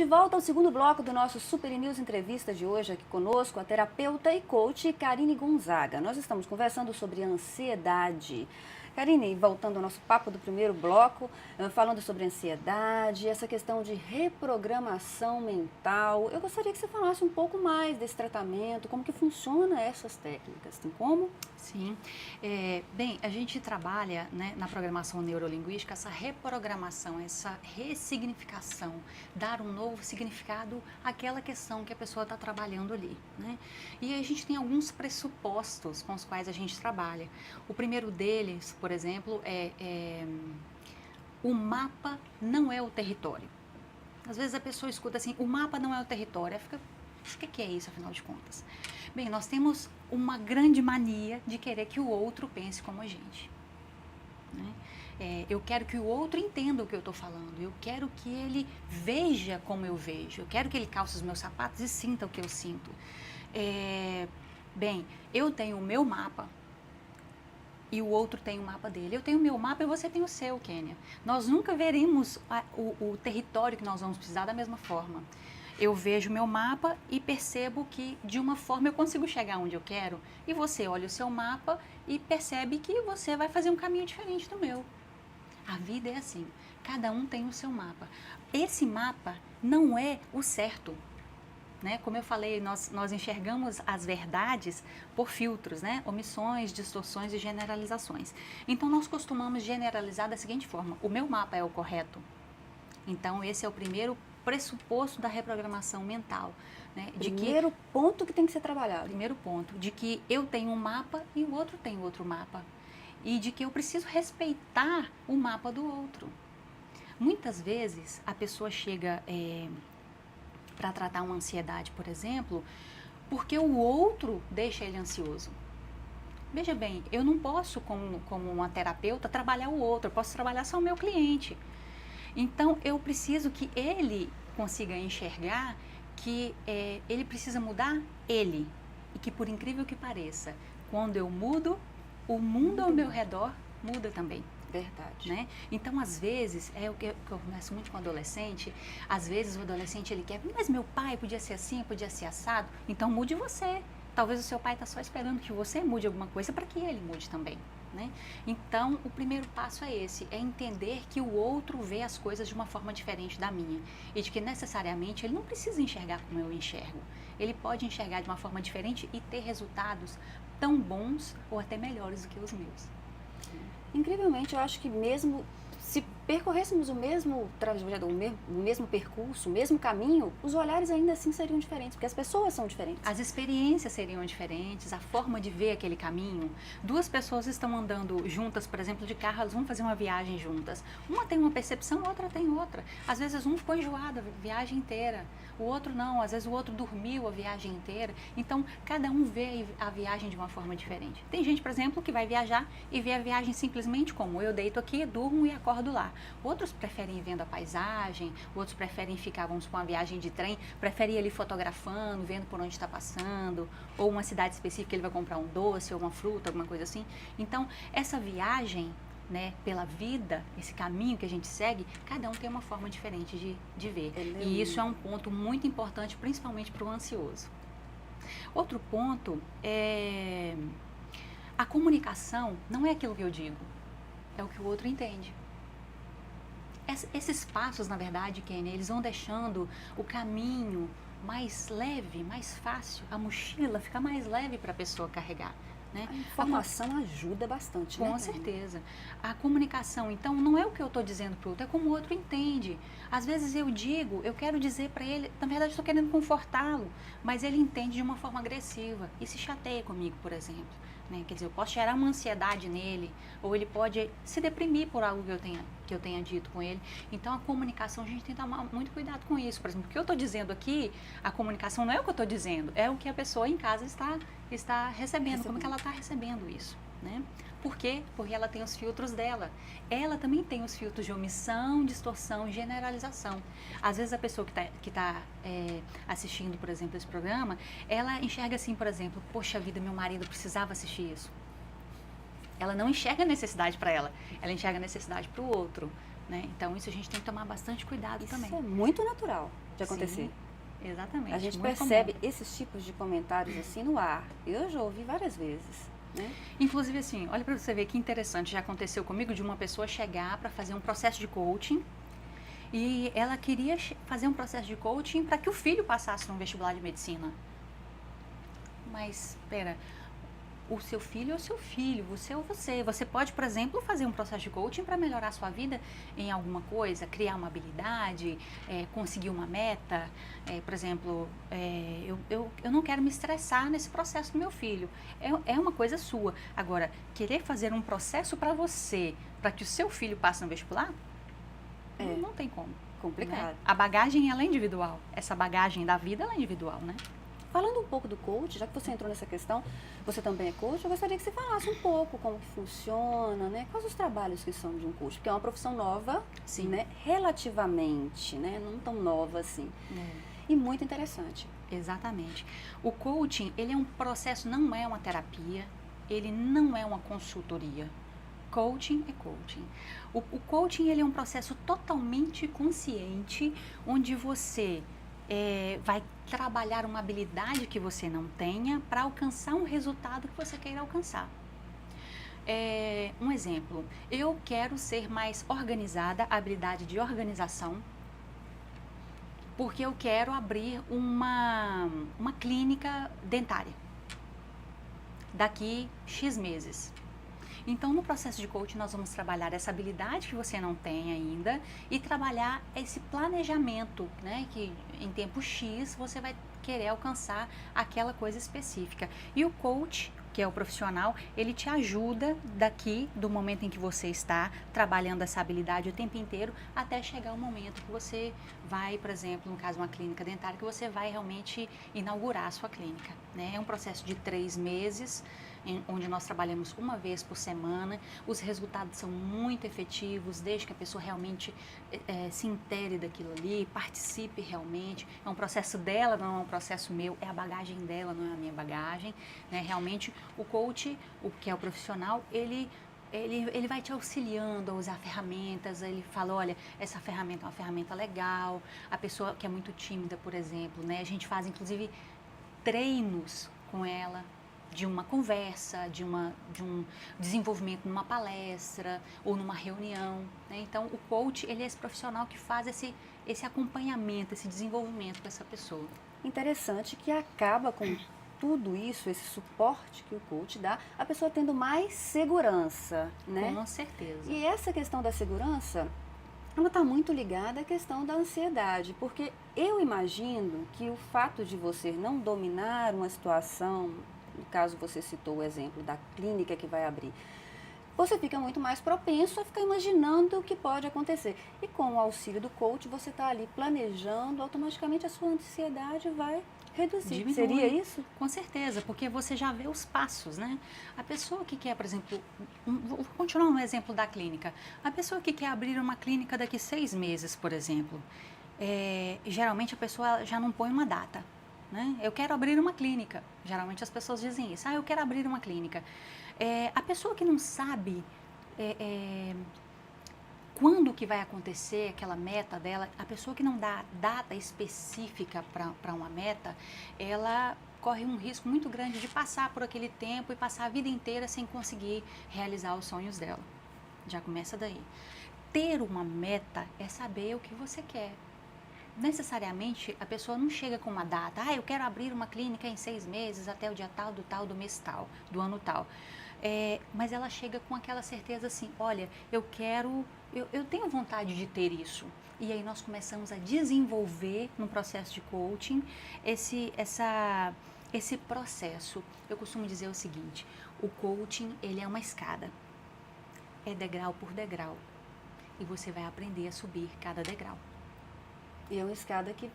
de volta ao segundo bloco do nosso Super News Entrevista de hoje, aqui conosco a terapeuta e coach Karine Gonzaga. Nós estamos conversando sobre ansiedade. Karine, voltando ao nosso papo do primeiro bloco, falando sobre ansiedade, essa questão de reprogramação mental. Eu gostaria que você falasse um pouco mais desse tratamento, como que funciona essas técnicas, tem como? Sim. Bem, a gente trabalha, né, na programação neurolinguística essa reprogramação, essa ressignificação, dar um novo significado àquela questão que a pessoa está trabalhando ali, né? E a gente tem alguns pressupostos com os quais a gente trabalha. O primeiro deles, por exemplo, o mapa não é o território. Às vezes a pessoa escuta assim, o mapa não é o território, aí fica, o que é isso, afinal de contas? Bem, nós temos uma grande mania de querer que o outro pense como a gente, né? Eu quero que o outro entenda o que eu estou falando, eu quero que ele veja como eu vejo, eu quero que ele calce os meus sapatos e sinta o que eu sinto. Bem, eu tenho o meu mapa e o outro tem o mapa dele. Eu tenho o meu mapa e você tem o seu, Kênia. Nós nunca veremos o território que nós vamos precisar da mesma forma. Eu vejo o meu mapa e percebo que de uma forma eu consigo chegar onde eu quero e você olha o seu mapa e percebe que você vai fazer um caminho diferente do meu. A vida é assim, cada um tem o seu mapa. Esse mapa não é o certo, né? Como eu falei, nós enxergamos as verdades por filtros, né? Omissões, distorções e generalizações. Então nós costumamos generalizar da seguinte forma: o meu mapa é o correto. Então esse é o primeiro pressuposto da reprogramação mental, né? Primeiro ponto que tem que ser trabalhado. Primeiro ponto, de que eu tenho um mapa e o outro tem outro mapa. E de que eu preciso respeitar o mapa do outro. Muitas vezes a pessoa chega para tratar uma ansiedade, por exemplo, porque o outro deixa ele ansioso. Veja bem, eu não posso, como uma terapeuta, trabalhar o outro, eu posso trabalhar só o meu cliente. Então, eu preciso que ele consiga enxergar que ele precisa mudar ele. E que, por incrível que pareça, quando eu mudo, o mundo ao meu redor muda também. Verdade. Né? Então, às vezes, é o que eu converso muito com o adolescente, às vezes o adolescente ele quer, mas meu pai podia ser assim, podia ser assado, então mude você. Talvez o seu pai está só esperando que você mude alguma coisa para que ele mude também. Né? Então, o primeiro passo é esse, é entender que o outro vê as coisas de uma forma diferente da minha e de que necessariamente ele não precisa enxergar como eu enxergo. Ele pode enxergar de uma forma diferente e ter resultados tão bons ou até melhores do que os meus. Incrivelmente, eu acho que mesmo se percorrêssemos o mesmo trajeto, o mesmo percurso, o mesmo caminho, os olhares ainda assim seriam diferentes, porque as pessoas são diferentes. As experiências seriam diferentes, a forma de ver aquele caminho. Duas pessoas estão andando juntas, por exemplo, de carro, elas vão fazer uma viagem juntas. Uma tem uma percepção, a outra tem outra. Às vezes um ficou enjoado a viagem inteira, o outro não, às vezes o outro dormiu a viagem inteira. Então, cada um vê a viagem de uma forma diferente. Tem gente, por exemplo, que vai viajar e vê a viagem simplesmente como eu deito aqui, durmo e acordo lá. Outros preferem ir vendo a paisagem, outros preferem ficar, vamos supor, uma viagem de trem, preferem ir ali fotografando, vendo por onde está passando, ou uma cidade específica ele vai comprar um doce ou uma fruta, alguma coisa assim. Então, essa viagem, né, pela vida, esse caminho que a gente segue, cada um tem uma forma diferente de ver. E isso é um ponto muito importante, principalmente para o ansioso. Outro ponto é a comunicação não é aquilo que eu digo, é o que o outro entende. Esses passos, na verdade, Kênia, eles vão deixando o caminho mais leve, mais fácil, a mochila fica mais leve para a pessoa carregar. Né? A informação ajuda bastante, com né? certeza. A comunicação, então, não é o que eu estou dizendo para o outro, é como o outro entende. Às vezes eu digo, eu quero dizer para ele, na verdade estou querendo confortá-lo, mas ele entende de uma forma agressiva e se chateia comigo, por exemplo. Né? Quer dizer, eu posso gerar uma ansiedade nele, ou ele pode se deprimir por algo que eu tenha dito com ele. Então, a comunicação, a gente tem que tomar muito cuidado com isso. Por exemplo, o que eu estou dizendo aqui, a comunicação não é o que eu estou dizendo, é o que a pessoa em casa está recebendo, como que ela está recebendo isso. Né? Por quê? Porque ela tem os filtros dela. Ela também tem os filtros de omissão, distorção e generalização. Às vezes a pessoa que tá assistindo, por exemplo, esse programa, ela enxerga assim, por exemplo, poxa vida, meu marido precisava assistir isso. Ela não enxerga necessidade para ela, ela enxerga necessidade para o outro. né? Então, isso a gente tem que tomar bastante cuidado também. Isso é muito natural de acontecer. Sim, exatamente. A gente muito percebe comum. esses tipos de comentários assim no ar. Eu já ouvi várias vezes, né? Inclusive, assim, olha para você ver que interessante, já aconteceu comigo de uma pessoa chegar para fazer um processo de coaching e ela queria fazer um processo de coaching para que o filho passasse no vestibular de medicina. Mas, espera, o seu filho é o seu filho, você é você. Você pode, por exemplo, fazer um processo de coaching para melhorar a sua vida em alguma coisa, criar uma habilidade, conseguir uma meta. Por exemplo, eu não quero me estressar nesse processo do meu filho. É uma coisa sua. Agora, querer fazer um processo para você, para que o seu filho passe no vestibular, não tem como. Complicado. Né? A bagagem, ela é individual. Essa bagagem da vida, ela é individual, né? Falando um pouco do coach, já que você entrou nessa questão, você também é coach, eu gostaria que você falasse um pouco como que funciona, né? Quais os trabalhos que são de um coach? Porque é uma profissão nova, Sim. né? Relativamente, né? Não tão nova assim. E muito interessante. Exatamente. O coaching, ele é um processo, não é uma terapia, ele não é uma consultoria. Coaching é coaching. O coaching, ele é um processo totalmente consciente, onde você vai trabalhar uma habilidade que você não tenha para alcançar um resultado que você queira alcançar. Um exemplo, eu quero ser mais organizada, a habilidade de organização, porque eu quero abrir uma clínica dentária daqui X meses. Então, no processo de coaching, nós vamos trabalhar essa habilidade que você não tem ainda e trabalhar esse planejamento, né? Que em tempo X você vai querer alcançar aquela coisa específica. E o coach, que é o profissional, ele te ajuda daqui, do momento em que você está trabalhando essa habilidade o tempo inteiro, até chegar o momento que você vai, por exemplo, no caso uma clínica dentária, que você vai realmente inaugurar a sua clínica, né? É um processo de 3 meses, onde nós trabalhamos uma vez por semana. Os resultados são muito efetivos, desde que a pessoa realmente se intere daquilo ali, participe realmente. É um processo dela, não é um processo meu, é a bagagem dela, não é a minha bagagem, né? Realmente, o coach, que é o profissional, ele vai te auxiliando a usar ferramentas. Ele fala, olha, essa ferramenta é uma ferramenta legal. A pessoa que é muito tímida, por exemplo, né? A gente faz, inclusive, treinos com ela, de uma conversa, de um desenvolvimento numa palestra ou numa reunião, né? Então, o coach, ele é esse profissional que faz esse acompanhamento, esse desenvolvimento com essa pessoa. Interessante que acaba com tudo isso, esse suporte que o coach dá, a pessoa tendo mais segurança, né? Com certeza. E essa questão da segurança, ela está muito ligada à questão da ansiedade, porque eu imagino que o fato de você não dominar uma situação, no caso você citou o exemplo da clínica que vai abrir, você fica muito mais propenso a ficar imaginando o que pode acontecer. E com o auxílio do coach, você está ali planejando, automaticamente a sua ansiedade vai reduzir. Diminui. Seria isso? Com certeza, porque você já vê os passos, né? A pessoa que quer, por exemplo, vou continuar no exemplo da clínica. A pessoa que quer abrir uma clínica daqui 6 meses, por exemplo, geralmente a pessoa já não põe uma data, né? Eu quero abrir uma clínica. Geralmente as pessoas dizem isso. Eu quero abrir uma clínica. A pessoa que não sabe quando que vai acontecer aquela meta dela, a pessoa que não dá data específica para uma meta, ela corre um risco muito grande de passar por aquele tempo e passar a vida inteira sem conseguir realizar os sonhos dela. Já começa daí. Ter uma meta é saber o que você quer. Necessariamente, a pessoa não chega com uma data. Eu quero abrir uma clínica em 6 meses, até o dia tal, do mês tal, do ano tal. Mas ela chega com aquela certeza assim, olha, eu tenho vontade de ter isso. E aí nós começamos a desenvolver no processo de coaching esse processo. Eu costumo dizer o seguinte, o coaching, ele é uma escada. É degrau por degrau. E você vai aprender a subir cada degrau. E é uma escada que,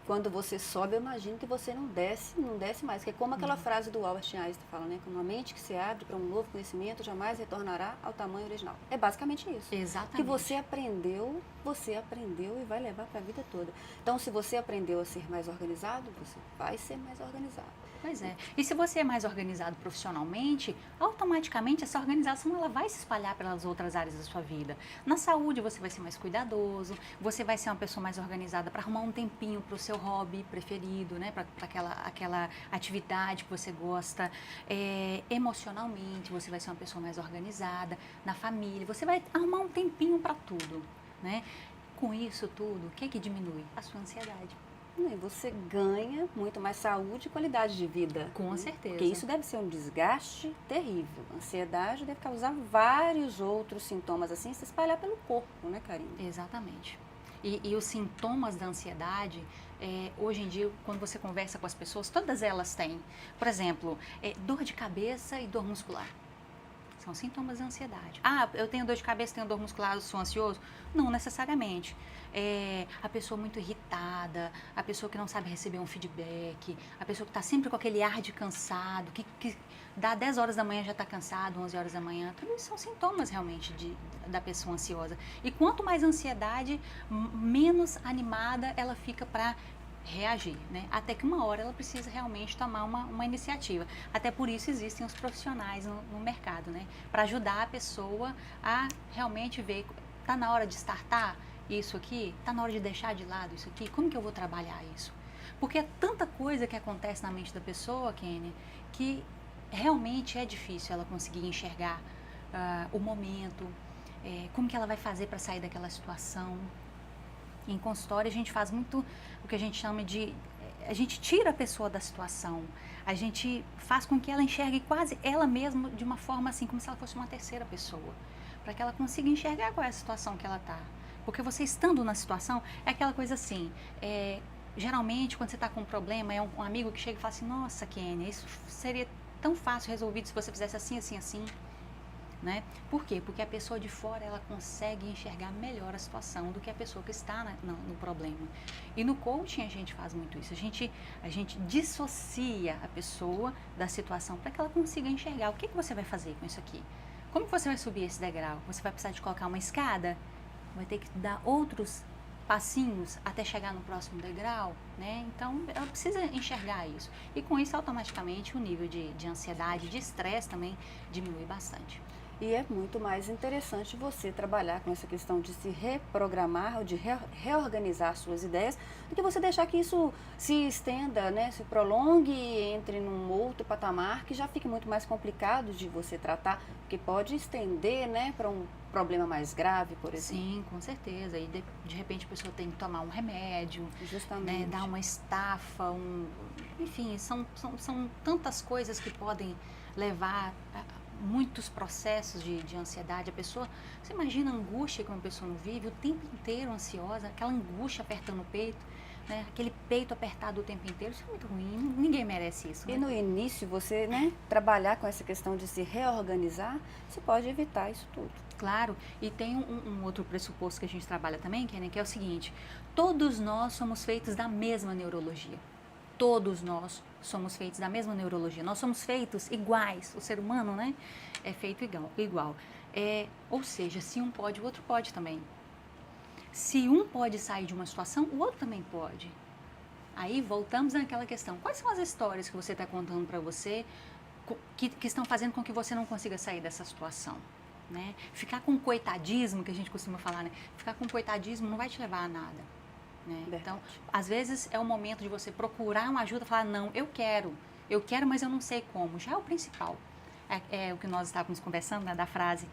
quando você sobe, eu imagino que você não desce mais. Que é como aquela frase do Albert Einstein fala, né? Que uma mente que se abre para um novo conhecimento jamais retornará ao tamanho original. É basicamente isso. Exatamente. Que você aprendeu e vai levar para a vida toda. Então, se você aprendeu a ser mais organizado, você vai ser mais organizado. Pois é. E se você é mais organizado profissionalmente, automaticamente essa organização ela vai se espalhar pelas outras áreas da sua vida. Na saúde você vai ser mais cuidadoso, você vai ser uma pessoa mais organizada para arrumar um tempinho para o seu hobby preferido, né? Para aquela atividade que você gosta. Emocionalmente você vai ser uma pessoa mais organizada. Na família você vai arrumar um tempinho para tudo, né? Com isso tudo, o que diminui? A sua ansiedade. E você ganha muito mais saúde e qualidade de vida. Com certeza. Porque isso deve ser um desgaste terrível. A ansiedade deve causar vários outros sintomas assim, se espalhar pelo corpo, né, Karine? Exatamente. E os sintomas da ansiedade, hoje em dia, quando você conversa com as pessoas, todas elas têm. Por exemplo, dor de cabeça e dor muscular. São sintomas da ansiedade. Ah, eu tenho dor de cabeça, tenho dor muscular, sou ansioso? Não necessariamente. A pessoa muito irritada, a pessoa que não sabe receber um feedback, a pessoa que está sempre com aquele ar de cansado, que dá 10 horas da manhã já está cansado, 11 horas da manhã. Tudo isso são sintomas realmente da pessoa ansiosa. E quanto mais ansiedade, menos animada ela fica para reagir, né? Até que uma hora ela precisa realmente tomar uma iniciativa. Até por isso existem os profissionais no mercado, né? Para ajudar a pessoa a realmente ver, tá na hora de startar isso aqui? Tá na hora de deixar de lado isso aqui? Como que eu vou trabalhar isso? Porque é tanta coisa que acontece na mente da pessoa, Kenny, que realmente é difícil ela conseguir enxergar o momento, como que ela vai fazer para sair daquela situação. Em consultório a gente faz muito o que a gente chama de... A gente tira a pessoa da situação, a gente faz com que ela enxergue quase ela mesma de uma forma assim, como se ela fosse uma terceira pessoa, para que ela consiga enxergar qual é a situação que ela está. Porque você estando na situação, é aquela coisa assim, geralmente quando você está com um problema, é um amigo que chega e fala assim, nossa, Kênia, isso seria tão fácil resolvido se você fizesse assim, assim, assim. Né? Por quê? Porque a pessoa de fora ela consegue enxergar melhor a situação do que a pessoa que está no problema. E no coaching a gente faz muito isso. A gente dissocia a pessoa da situação para que ela consiga enxergar o que você vai fazer com isso aqui. Como que você vai subir esse degrau? Você vai precisar de colocar uma escada? Vai ter que dar outros passinhos até chegar no próximo degrau, né? Então, ela precisa enxergar isso. E com isso, automaticamente, o nível de ansiedade, de estresse também diminui bastante. E é muito mais interessante você trabalhar com essa questão de se reprogramar ou de reorganizar suas ideias, do que você deixar que isso se estenda, né, se prolongue e entre num outro patamar que já fique muito mais complicado de você tratar, porque pode estender, né, para um problema mais grave, por exemplo. Sim, com certeza. E de repente a pessoa tem que tomar um remédio, justamente, né, dar uma estafa, enfim, são tantas coisas que podem levar muitos processos de ansiedade. A pessoa, você imagina a angústia que uma pessoa não vive o tempo inteiro ansiosa, aquela angústia apertando o peito, né? Aquele peito apertado o tempo inteiro, isso é muito ruim, ninguém merece isso. E né? no início você, né, trabalhar com essa questão de se reorganizar, você pode evitar isso tudo. Claro, e tem um outro pressuposto que a gente trabalha também, que é o seguinte, todos nós somos feitos da mesma neurologia. Todos nós somos feitos da mesma neurologia. Nós somos feitos iguais. O ser humano, né, é feito igual. Ou seja, se um pode, o outro pode também. Se um pode sair de uma situação, o outro também pode. Aí voltamos naquela questão. Quais são as histórias que você está contando para você que estão fazendo com que você não consiga sair dessa situação? Né? Ficar com coitadismo, que a gente costuma falar, né? Ficar com coitadismo não vai te levar a nada. Né? Então, às vezes é o momento de você procurar uma ajuda, falar, não, eu quero, mas eu não sei como. Já é o principal. É o que nós estávamos conversando, né, da frase,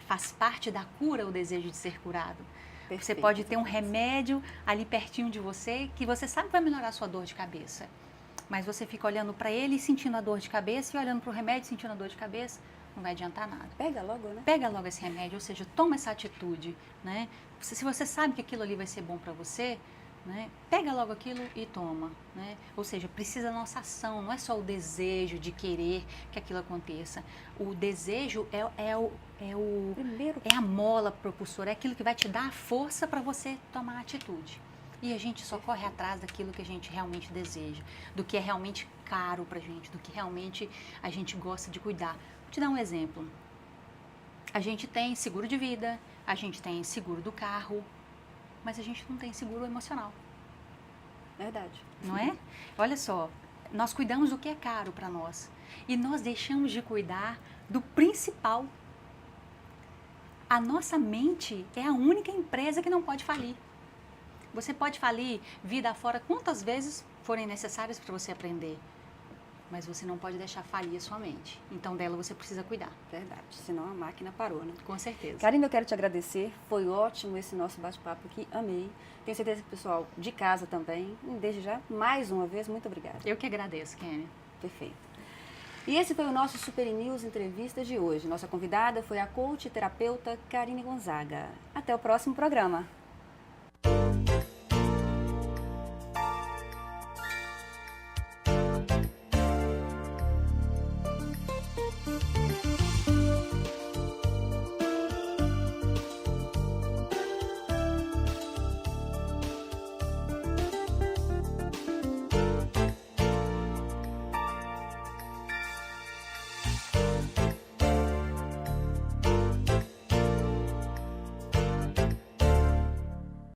faz parte da cura o desejo de ser curado. Perfeito. Você pode ter um remédio ali pertinho de você, que você sabe que vai melhorar a sua dor de cabeça. Mas você fica olhando para ele e sentindo a dor de cabeça, e olhando para o remédio e sentindo a dor de cabeça, não vai adiantar nada. Pega logo, né? Pega logo esse remédio, ou seja, toma essa atitude, né? Se você sabe que aquilo ali vai ser bom para você, né? Pega logo aquilo e toma, né? Ou seja, precisa da nossa ação, não é só o desejo de querer que aquilo aconteça. O desejo é a mola propulsora, é aquilo que vai te dar a força para você tomar a atitude. E a gente só corre atrás daquilo que a gente realmente deseja, do que é realmente caro pra gente, do que realmente a gente gosta de cuidar. Vou te dar um exemplo. A gente tem seguro de vida, a gente tem seguro do carro, mas a gente não tem seguro emocional. Verdade. Não é? Olha só, Nós cuidamos do que é caro para nós e nós deixamos de cuidar do principal. A nossa mente é a única empresa que não pode falir. Você pode falir vida afora quantas vezes forem necessárias para você aprender, mas você não pode deixar falir a sua mente. Então dela você precisa cuidar. Verdade, senão a máquina parou, né? Com certeza. Karine, eu quero te agradecer, foi ótimo esse nosso bate-papo aqui, amei. Tenho certeza que o pessoal de casa também. E desde já, mais uma vez, muito obrigada. Eu que agradeço, Kenny. Perfeito. E esse foi o nosso Super News Entrevista de hoje. Nossa convidada foi a coach e terapeuta Karine Gonzaga. Até o próximo programa.